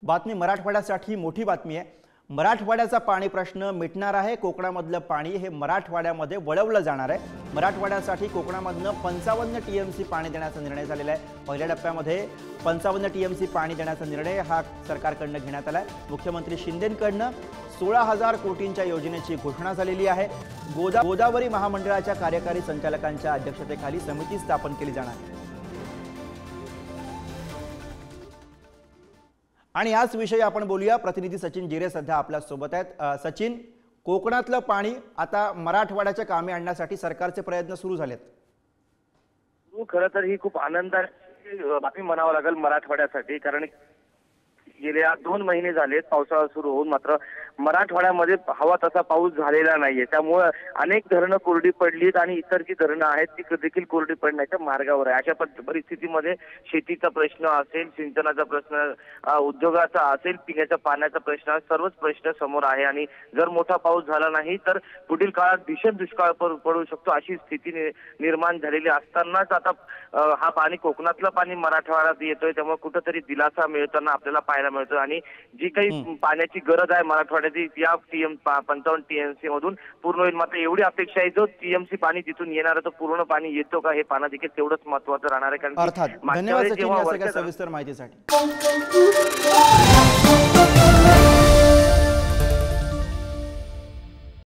बातमी मराठवाड्यासाठी मोठी बातमी आहे। मराठवाड्याचा पाणी प्रश्न मिटणार आहे। कोकणामधलं पाणी हे मराठवाड्यामध्ये वळवलं जाणार आहे। मराठवाड्यासाठी कोकणामधनं 55 टीएमसी पाणी देण्याचा निर्णय झालेला आहे। पहिल्या टप्प्यामध्ये 55 टीएमसी पाणी देण्याचा निर्णय हा सरकारकडून घेण्यात आला आहे। मुख्यमंत्री शिंदेंकडून 16,000 कोटींच्या योजनेची घोषणा झालेली आहे। गोदावरी महामंडळाच्या कार्यकारी संचालकांच्या अध्यक्षतेखाली समिती स्थापन केली जाणार आहे। आणि याच विषयी आपण बोलूया। प्रतिनिधी सचिन जिरे सध्या आपल्या सोबत आहेत। सचिन, कोकणातलं पाणी आता मराठवाड्याच्या कामी आणण्यासाठी सरकारचे प्रयत्न सुरू झालेत। खरं तर ही खूप आनंदाची बातमी म्हणावं लागेल मराठवाड्यासाठी, कारण गेले 2 महिने झालेत पावसाळा सुरू होऊन, मात्र मराठवाड्यामध्ये हवा तसा पाऊस झालेला नाहीये। त्यामुळे अनेक धरणं कोरडी पडलीत आणि इतर जी धरणं आहेत ती देखील कोरडी पडण्याच्या मार्गावर आहे। अशा परिस्थितीमध्ये शेतीचा प्रश्न असेल, सिंचनाचा प्रश्न, उद्योगाचा असेल, पिण्याच्या पाण्याचा प्रश्न, सर्वच प्रश्न समोर आहे। आणि जर मोठा पाऊस झाला नाही तर पुढील काळात भीषण दुष्काळ पडू शकतो, अशी स्थिती निर्माण झालेली असतानाच आता हा पाणी, कोकणातलं पाणी मराठवाड्यात येतोय, त्यामुळे कुठेतरी दिलासा मिळताना आपल्याला पाहायला मिळतो। आणि जी काही पाण्याची गरज आहे मराठवाड्याची या 55 टीएमसी मधून पूर्ण होईल। मात्र एवढी अपेक्षा आहे, जो टीएमसी पाणी तिथून येणार तो पूर्ण पाणी येतो का हे पाहणं देखील तेवढंच महत्त्वाचं राहणार आहे। कारण धन्यवाद सचिन या सगळ्या सविस्तर माहितीसाठी।